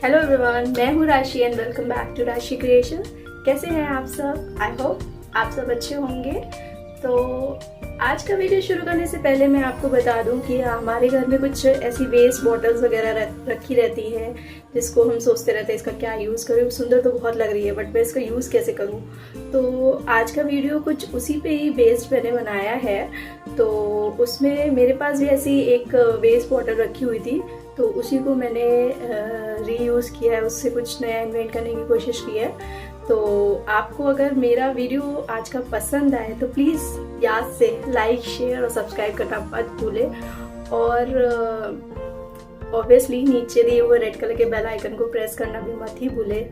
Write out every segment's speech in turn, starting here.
Hello everyone, मैं हूँ राशि एंड वेलकम बैक टू राशि क्रिएशन। कैसे हैं आप सब? आई होप आप सब अच्छे होंगे। तो आज का वीडियो शुरू करने से पहले मैं आपको बता दूं कि हमारे घर में कुछ ऐसी वेस्ट बॉटल्स वगैरह रखी रहती हैं जिसको हम सोचते रहते हैं इसका क्या यूज़ करें। सुंदर तो बहुत लग रही है बट मैं इसका यूज़ कैसे करूं। तो आज का वीडियो कुछ उसी पे ही बेस्ड मैंने बनाया है। तो उसमें मेरे पास भी ऐसी एक वेस्ट बॉटल रखी हुई थी, तो उसी को मैंने रीयूज़ किया है, उससे कुछ नया इन्वेंट करने की कोशिश की है। तो आपको अगर मेरा वीडियो आज का पसंद आए तो प्लीज़ याद से लाइक, शेयर और सब्सक्राइब करना मत भूलें। और ऑब्वियसली नीचे दिए हुए रेड कलर के बेल आइकन को प्रेस करना भी मत ही भूलें।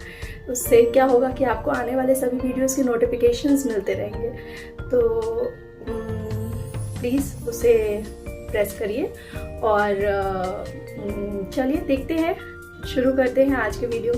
उससे क्या होगा कि आपको आने वाले सभी वीडियोस के नोटिफिकेशंस मिलते रहेंगे। तो प्लीज़ उसे प्रेस करिए और चलिए देखते हैं, शुरू करते हैं आज के वीडियो।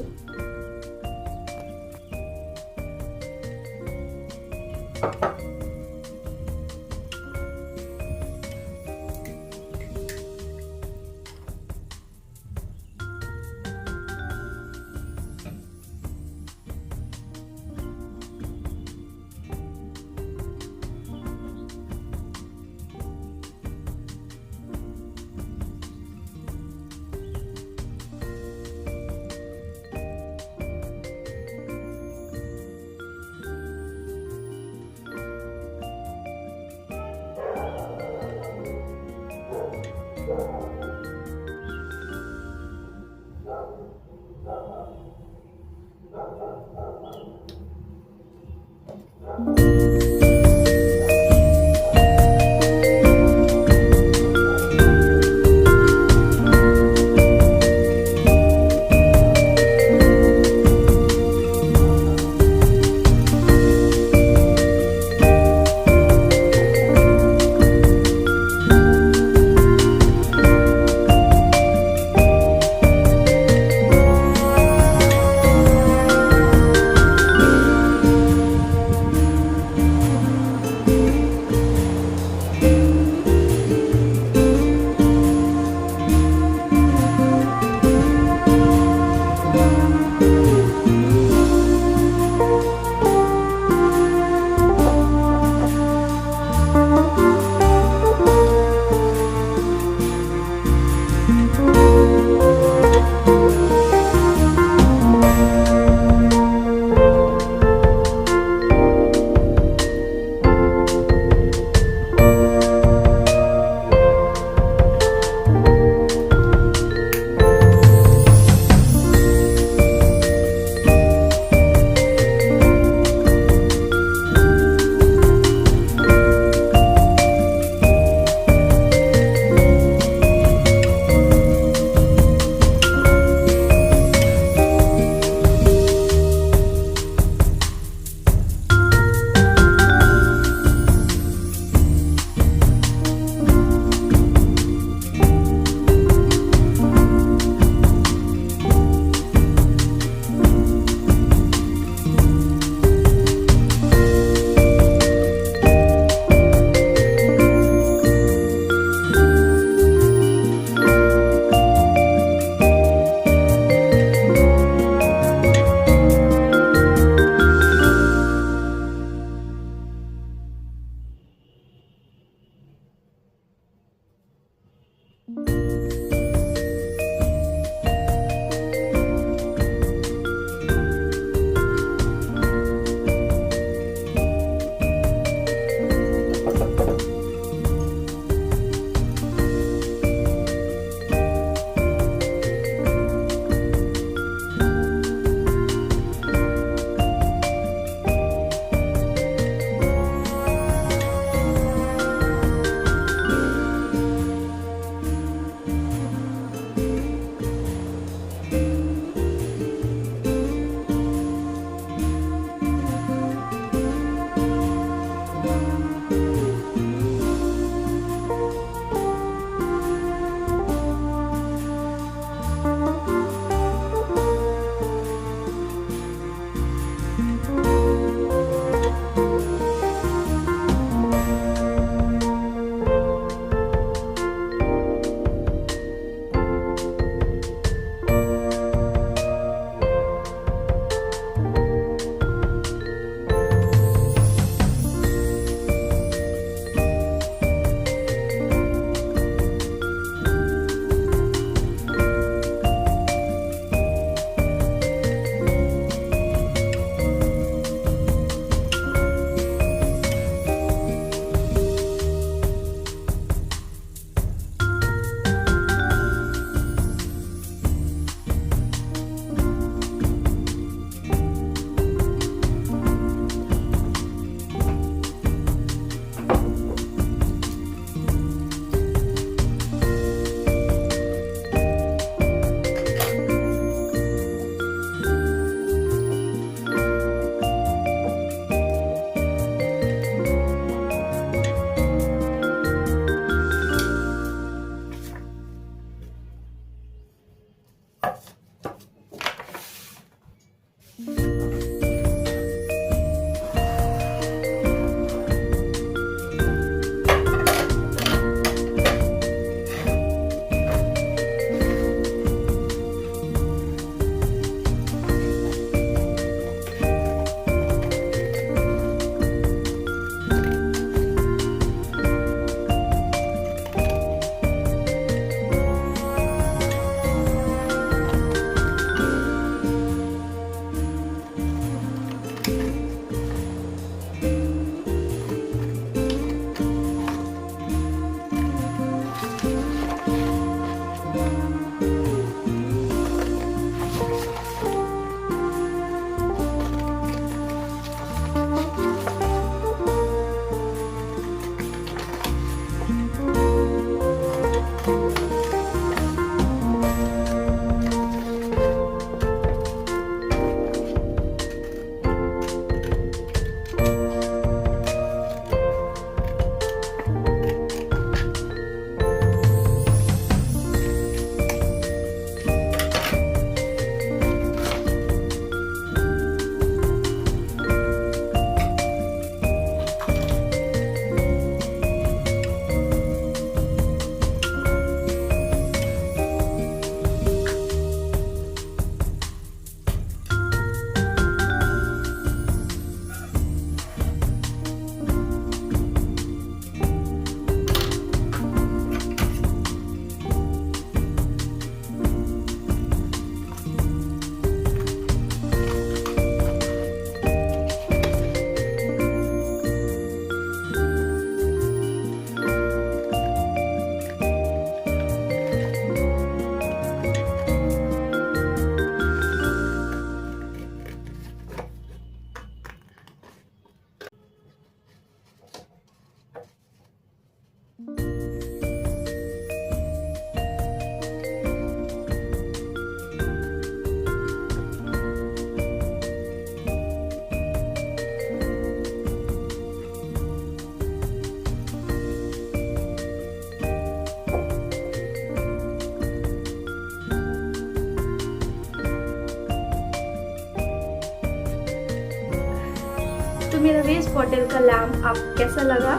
मेरा वेस्ट बॉटल का लैम्प आपको कैसा लगा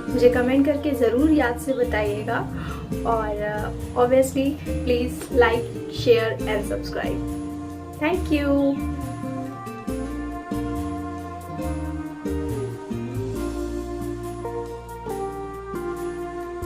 मुझे कमेंट करके ज़रूर याद से बताइएगा। और obviously please like, share and subscribe. Thank you.